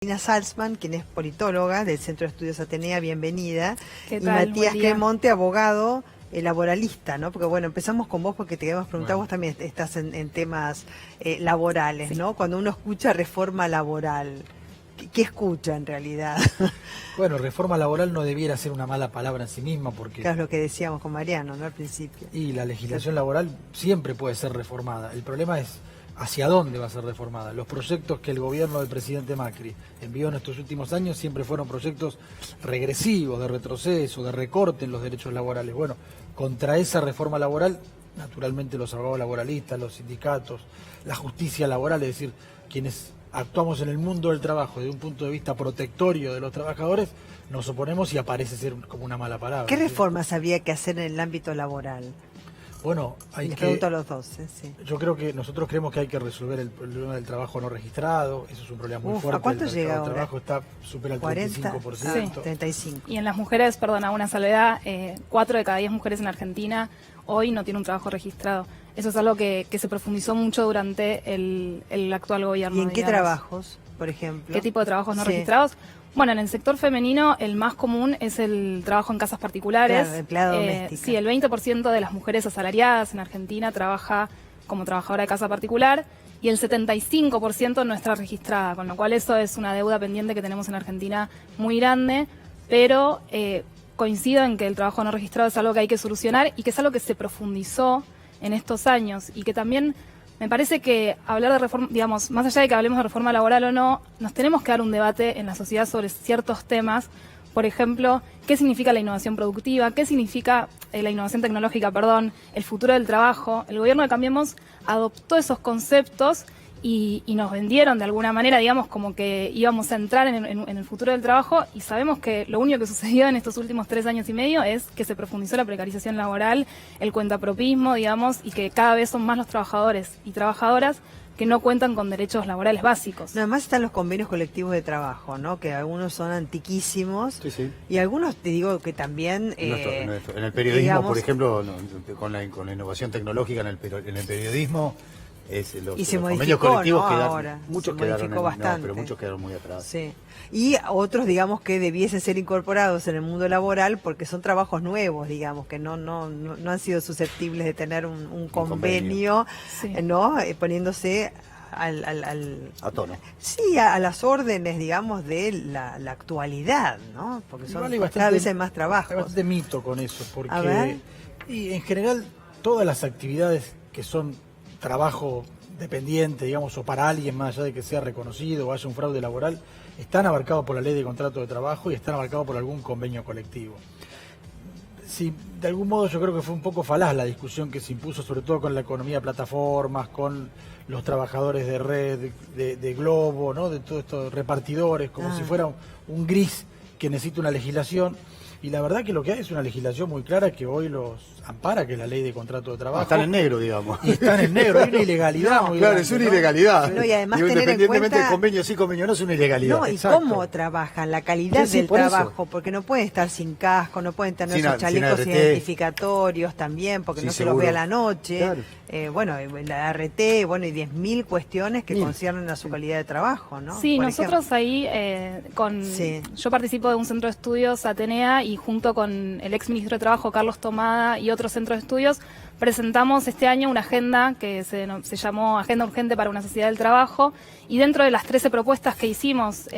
Marina Salzman, quien es politóloga del Centro de Estudios Atenea, bienvenida. ¿Qué y tal? Matías Cremonte, abogado laboralista, ¿no? Porque bueno, empezamos con vos porque te queríamos preguntar, vos también estás en temas laborales, Sí. ¿no? Cuando uno escucha reforma laboral, ¿qué escucha en realidad? Bueno, reforma laboral no debiera ser una mala palabra en sí misma porque Claro, es lo que decíamos con Mariano, ¿no? Al principio. y la legislación laboral siempre puede ser reformada. El problema es hacia dónde va a ser reformada. Los proyectos que el gobierno del presidente Macri envió en estos últimos años siempre fueron proyectos regresivos, de retroceso, de recorte en los derechos laborales. Bueno, contra esa reforma laboral, naturalmente los abogados laboralistas, los sindicatos, la justicia laboral, es decir, quienes actuamos en el mundo del trabajo desde un punto de vista protectorio de los trabajadores, nos oponemos y aparece ser como una mala palabra. ¿Qué ¿sí? reformas habría que hacer en el ámbito laboral? Bueno, hay Les que... pregunto a los dos, sí. Yo creo que nosotros creemos que hay que resolver el problema del trabajo no registrado. Eso es un problema muy fuerte. ¿A cuánto el llega mercado ahora? de trabajo está supera el 40, 35%. sí, 35. Y en las mujeres, perdón, a una salvedad, 4 de cada 10 mujeres en Argentina hoy no tienen un trabajo registrado. Eso es algo que se profundizó mucho durante el actual gobierno. ¿Y en qué digamos. trabajos, por ejemplo? ¿Qué tipo de trabajos no Sí. registrados? Bueno, en el sector femenino el más común es el trabajo en casas particulares. Claro, empleada doméstica. Sí, el 20% de las mujeres asalariadas en Argentina trabaja como trabajadora de casa particular y el 75% no está registrada, con lo cual eso es una deuda pendiente que tenemos en Argentina muy grande, pero coincido en que el trabajo no registrado es algo que hay que solucionar y que es algo que se profundizó en estos años y que también me parece que hablar de reforma, digamos, más allá de que hablemos de reforma laboral o no, nos tenemos que dar un debate en la sociedad sobre ciertos temas. Por ejemplo, ¿qué significa la innovación productiva? ¿Qué significa la innovación tecnológica, perdón? El futuro del trabajo. El gobierno de Cambiemos adoptó esos conceptos y nos vendieron de alguna manera, digamos, como que íbamos a entrar en el futuro del trabajo y sabemos que lo único que sucedió en estos últimos 3 años y medio es que se profundizó la precarización laboral, el cuentapropismo, digamos, y que cada vez son más los trabajadores y trabajadoras que no cuentan con derechos laborales básicos. Nada más están los convenios colectivos de trabajo, ¿no? Que algunos son antiquísimos. Sí, sí. Y algunos te digo que también... En el periodismo, digamos, por ejemplo, con la innovación tecnológica en el periodismo, Y se los modificó, convenios colectivos ¿no? quedaron, Ahora, muchos se quedaron modificó bastante. pero muchos quedaron muy atrás. Sí. Y otros, digamos, que debiesen ser incorporados en el mundo laboral porque son trabajos nuevos, digamos, que no han sido susceptibles de tener un convenio, Sí. ¿no? Poniéndose A tono. Sí, a las órdenes, digamos, de la actualidad, ¿no? Porque son Igual hay cada bastante- vez hay más trabajo. Hay bastante mito con eso, A ver. porque y en general todas las actividades que son trabajo dependiente, digamos, o para alguien más allá de que sea reconocido o haya un fraude laboral, están abarcados por la ley de contrato de trabajo y están abarcados por algún convenio colectivo. Sí, de algún modo yo creo que fue un poco falaz la discusión que se impuso, sobre todo con la economía de plataformas, con los trabajadores de red, de Globo, ¿no? De todos estos repartidores, como si fuera un gris que necesita una legislación. Y la verdad que lo que hay es una legislación muy clara que hoy los ampara, que es la ley de contrato de trabajo. Están en negro, digamos. Y están en negro, hay una ilegalidad muy Claro, grande, es una ¿no? ilegalidad. No, y además Digo, tener en independientemente cuenta- de convenio sí, convenio no, es una ilegalidad. No, y Exacto. cómo trabajan, la calidad Sí, sí, del por eso. trabajo, porque no pueden estar sin casco, no pueden tener Sin esos sin chalecos ART. identificatorios también, porque Sí, no se los seguro. ve a la noche. Claro. Bueno, la RT, bueno, y 10.000 cuestiones que 1000. conciernen a su calidad de trabajo, ¿no? Sí, Por nosotros ejemplo. ahí Sí. yo participo de un centro de estudios Atenea y junto con el ex ministro de Trabajo Carlos Tomada y otros centros de estudios presentamos este año una agenda que se llamó Agenda Urgente para una Sociedad del Trabajo y dentro de las 13 propuestas que hicimos,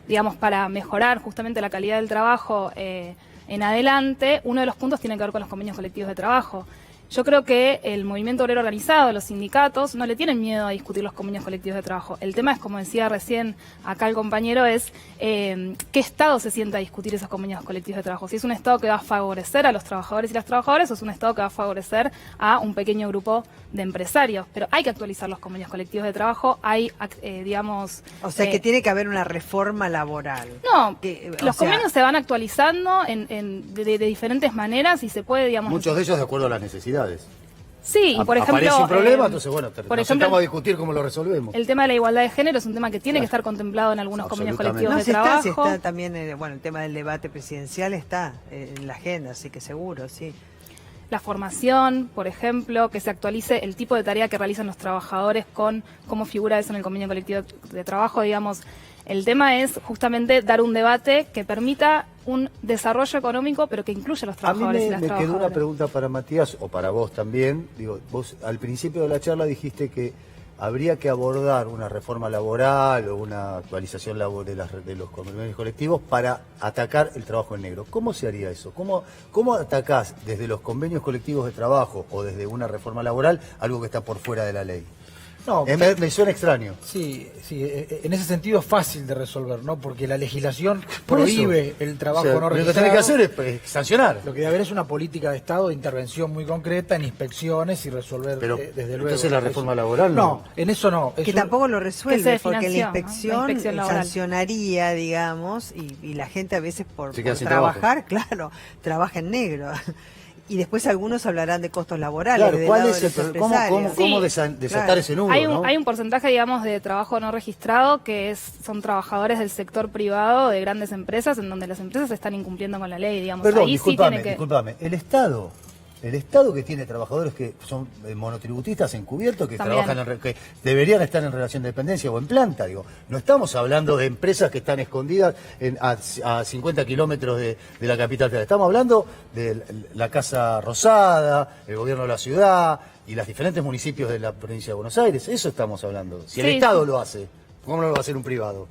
digamos, para mejorar justamente la calidad del trabajo en adelante, uno de los puntos tiene que ver con los convenios colectivos de trabajo. Yo creo que el movimiento obrero organizado, los sindicatos, no le tienen miedo a discutir los convenios colectivos de trabajo. El tema es, como decía recién acá el compañero, es qué Estado se sienta a discutir esos convenios colectivos de trabajo. Si es un Estado que va a favorecer a los trabajadores y las trabajadoras o es un Estado que va a favorecer a un pequeño grupo de empresarios. Pero hay que actualizar los convenios colectivos de trabajo, hay, digamos... O sea, que tiene que haber una reforma laboral. No, Que, o los sea, convenios se van actualizando de diferentes maneras y se puede, digamos... Muchos de ellos de acuerdo a las necesidades. Sí, y por ejemplo... Aparece un problema, entonces bueno, por nos ejemplo, sentamos a discutir cómo lo resolvemos. el tema de la igualdad de género es un tema que tiene que Claro. estar contemplado en algunos convenios Absolutamente. colectivos no, de si trabajo. está también, bueno, el tema del debate presidencial está en la agenda, así que seguro, sí. La formación, por ejemplo, que se actualice el tipo de tarea que realizan los trabajadores con cómo figura eso en el convenio colectivo de trabajo, digamos. El tema es justamente dar un debate que permita un desarrollo económico, pero que incluya a los A mí trabajadores y las me quedó trabajadoras. una pregunta para Matías, o para vos también. Digo, vos al principio de la charla dijiste que habría que abordar una reforma laboral o una actualización de los convenios colectivos para atacar el trabajo en negro. ¿Cómo se haría eso? ¿Cómo atacás desde los convenios colectivos de trabajo o desde una reforma laboral algo que está por fuera de la ley? No, Me suena extraño. sí, en ese sentido es fácil de resolver, ¿no? Porque la legislación Por prohíbe eso. el trabajo O sea, no lo que registrado. tenés que hacer es sancionar. Lo que debe haber es una política de Estado de intervención muy concreta en inspecciones y resolver Pero desde luego. entonces la reforma laboral no, en eso no. Que Eso- tampoco lo Que resuelve, se porque la financió, ¿no? La inspección, inspección laboral. sancionaría, digamos, y la gente a veces por Se queda sin trabajar, claro, trabaja en negro. Y después algunos hablarán de costos laborales. Claro, del ¿cuál lado es de el los problema? ¿Cómo empresarios. desatar Claro. ese nudo? ¿no? Hay un porcentaje, digamos, de trabajo no registrado que son trabajadores del sector privado de grandes empresas, en donde las empresas están incumpliendo con la ley, digamos. Perdón, Ahí sí tiene que... discúlpame. El Estado que tiene trabajadores que son monotributistas encubiertos, que También. trabajan, que deberían estar en relación de dependencia o en planta, digo. No estamos hablando de empresas que están escondidas a 50 kilómetros de la capital federal. Estamos hablando de la Casa Rosada, el gobierno de la ciudad y los diferentes municipios de la provincia de Buenos Aires. Eso estamos hablando. Si el Sí, Estado sí. lo hace, ¿cómo no lo va a hacer un privado?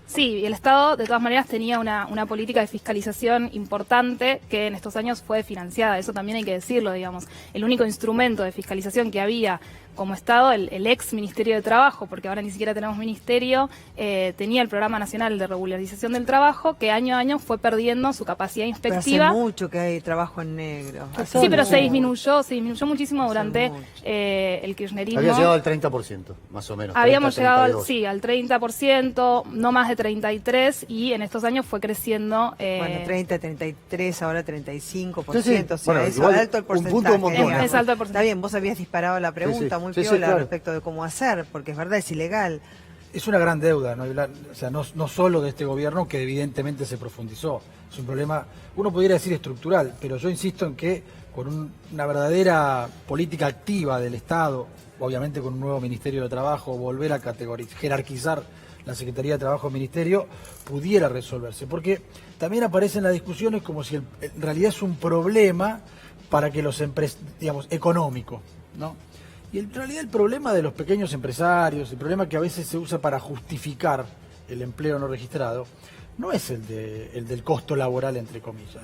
Sí, el Estado de todas maneras tenía una política de fiscalización importante que en estos años fue financiada, eso también hay que decirlo, digamos. El único instrumento de fiscalización que había como Estado, el ex Ministerio de Trabajo, porque ahora ni siquiera tenemos ministerio, tenía el Programa Nacional de Regularización del Trabajo, que año a año fue perdiendo su capacidad Pero hace inspectiva. mucho que hay trabajo en negro. Hace Sí, pero mucho. se disminuyó muchísimo durante mucho. El kirchnerismo. Había llegado al 30%, más o menos. Habíamos 30, llegado 32. al 30%, no más de 33%, y en estos años fue creciendo. Bueno, 30, 33, ahora 35%. Sí, O sea, bueno, es igual alto el un porcentaje. punto un montón, digamos. es alto el porcentaje. Está bien, vos habías disparado la pregunta, Sí, muy sí, sí, piola claro. respecto de cómo hacer, porque es verdad, es ilegal. Es una gran deuda, ¿no? O sea, no solo de este gobierno, que evidentemente se profundizó. Es un problema, uno pudiera decir estructural, pero yo insisto en que con una verdadera política activa del Estado, obviamente con un nuevo Ministerio de Trabajo, volver a jerarquizar la Secretaría de Trabajo Ministerio, pudiera resolverse. Porque también aparecen las discusiones como si en realidad es un problema para que los digamos, económico, ¿no? Y en realidad el problema de los pequeños empresarios, el problema que a veces se usa para justificar el empleo no registrado, no es el del costo laboral, entre comillas.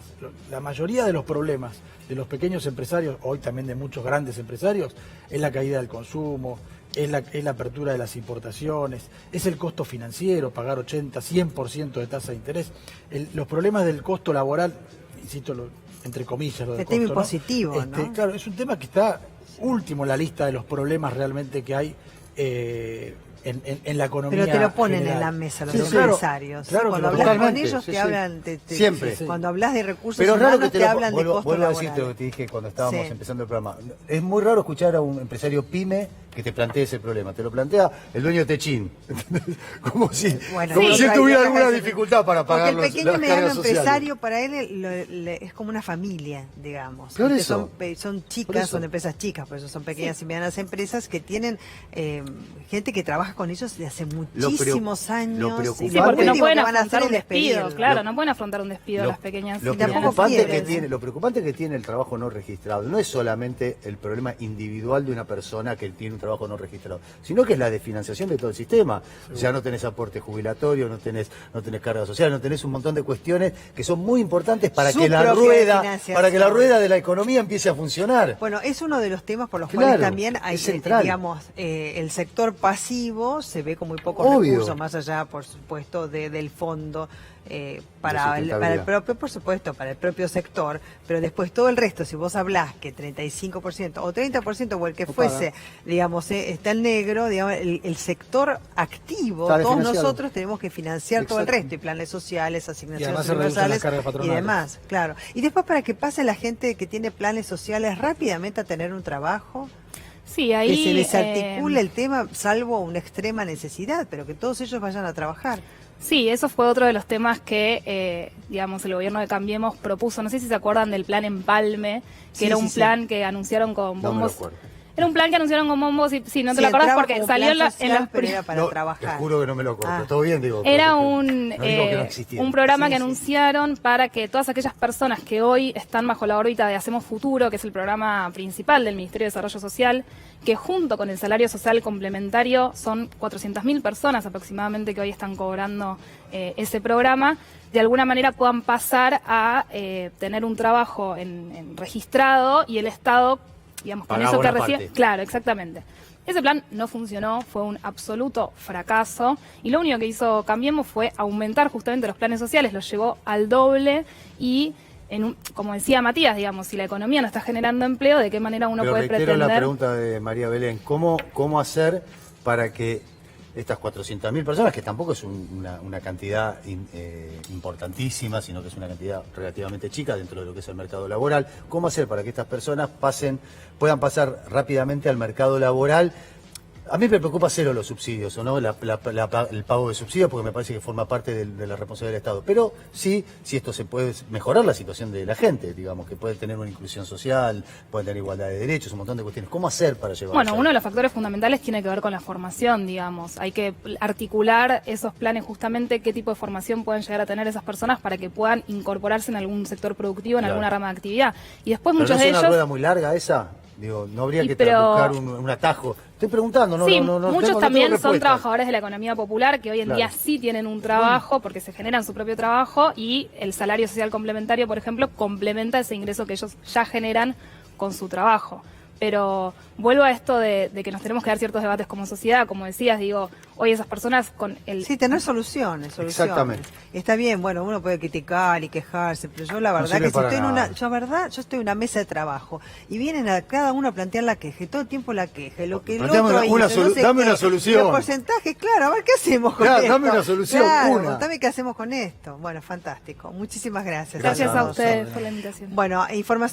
La mayoría de los problemas de los pequeños empresarios, hoy también de muchos grandes empresarios, es la caída del consumo, es la apertura de las importaciones, es el costo financiero, pagar 80, 100% de tasa de interés. Los problemas del costo laboral, insisto, entre comillas, lo del El tema costo, ¿no? impositivo, ¿no? Claro, es un tema que está último en la lista de los problemas realmente que hay en la economía. Pero te lo ponen general. en la mesa los Sí, claro, empresarios. claro que Cuando lo hablas con totalmente, ellos sí, te sí. hablan, Siempre. cuando hablas de recursos Pero es raro humanos que te hablan de costo vuelvo a laboral. decirte lo que te dije cuando estábamos Sí. empezando el programa. Es muy raro escuchar a un empresario pyme que te plantee ese problema. Te lo plantea el dueño de Techín. como si, Bueno, como sí, si él hay tuviera otras alguna veces. dificultad para pagar Porque el pequeño y las mediano cargas sociales. empresario para él es como una familia, digamos. Por Porque eso. son Por chicas, eso. son empresas chicas, por eso son pequeñas y medianas empresas que tienen gente que trabaja con ellos de hace muchísimos años. lo y preocupante- Sí, porque no último pueden que van a afrontar hacer un es despido, despedirlo. claro, no pueden afrontar un despido las pequeñas Lo y medianas tampoco preocupante quieren. lo preocupante que tiene el trabajo no registrado no es solamente el problema individual de una persona que tiene un trabajo no registrado, sino que es la de financiación de todo el sistema. O sea, no tenés aporte jubilatorio, no tenés carga social, no tenés un montón de cuestiones que son muy importantes para Su que la propia rueda, financiación. para que la rueda de la economía empiece a funcionar. Bueno, es uno de los temas por los Claro, cuales también hay, es central. digamos, el sector pasivo se ve con muy pocos Obvio. recursos, más allá, por supuesto, del fondo para el sustentabilidad. propio, por supuesto, para el propio sector, pero después todo el resto, si vos hablás que 35% o 30% o el que No fuese, digamos, está el negro, digamos, el sector activo, Está todos desfinanciado. nosotros tenemos que financiar todo el Exacto. resto, y planes sociales, Y asignaciones además se reducen las universales cargas y patronales. demás, claro. Y después para que pase la gente que tiene planes sociales rápidamente a tener un trabajo, Sí, ahí... que se les articule el tema, salvo una extrema necesidad, pero que todos ellos vayan a trabajar. Sí, eso fue otro de los temas que, digamos, el gobierno de Cambiemos propuso. No sé si se acuerdan del plan Empalme, que Sí, era sí, un sí. plan que anunciaron con No me lo bombos. acuerdo. Era un plan que anunciaron con bombos y sí, no te Sí, lo acordás entraba porque como salió plan en la... social, pero era para No, trabajar. Te juro que no me lo acuerdo. Ah. Todo bien, digo. Era porque un, no digo que no existiera. un programa Sí, que sí. anunciaron para que todas aquellas personas que hoy están bajo la órbita de Hacemos Futuro, que es el programa principal del Ministerio de Desarrollo Social, que junto con el salario social complementario son 400.000 personas aproximadamente que hoy están cobrando ese programa, de alguna manera puedan pasar a tener un trabajo en registrado y el Estado, digamos, con Pagaba eso que una recibe. parte. Claro, exactamente. Ese plan no funcionó, fue un absoluto fracaso y lo único que hizo Cambiemos fue aumentar justamente los planes sociales, los llevó al doble y, como decía Matías, digamos, si la economía no está generando empleo, ¿de qué manera uno Pero puede reitero pretender? la pregunta de María Belén, ¿cómo hacer para que estas 400.000 personas, que tampoco es una cantidad importantísima, sino que es una cantidad relativamente chica dentro de lo que es el mercado laboral, cómo hacer para que estas personas puedan pasar rápidamente al mercado laboral? A mí me preocupa cero los subsidios, ¿o no? El pago de subsidios, porque me parece que forma parte de la responsabilidad del Estado. Pero sí, si esto se puede mejorar la situación de la gente, digamos, que puede tener una inclusión social, puede tener igualdad de derechos, un montón de cuestiones. ¿Cómo hacer para llevar Bueno, uno de los factores fundamentales tiene que ver con la formación, digamos. Hay que articular esos planes justamente, qué tipo de formación pueden llegar a tener esas personas para que puedan incorporarse en algún sector productivo, en Claro. alguna rama de actividad. Y después ¿Pero muchos no de es una ellos... rueda muy larga esa? Digo, no habría Y que pero- buscar un atajo. Estoy preguntando, no, sí, no, no, muchos tengo también son respuesta. trabajadores de la economía popular que hoy en Claro. día sí tienen un trabajo porque se generan su propio trabajo y el salario social complementario, por ejemplo, complementa ese ingreso que ellos ya generan con su trabajo. Pero vuelvo a esto de que nos tenemos que dar ciertos debates como sociedad, como decías, digo, hoy esas personas con el... Sí, tener soluciones. Exactamente. Está bien, bueno, uno puede criticar y quejarse, pero yo la verdad sirve que si para estoy nada. yo estoy en una mesa de trabajo y vienen a cada uno a plantear la queja y todo el tiempo la queja, y lo que el Planteame otro una hizo, no sé dame qué, una solución. Los porcentajes, claro, a ver qué hacemos con Claro, esto. dame una solución, Claro, una. contame qué hacemos con esto. Bueno, fantástico. Muchísimas gracias. Gracias a todos. ustedes por la invitación. Bueno, información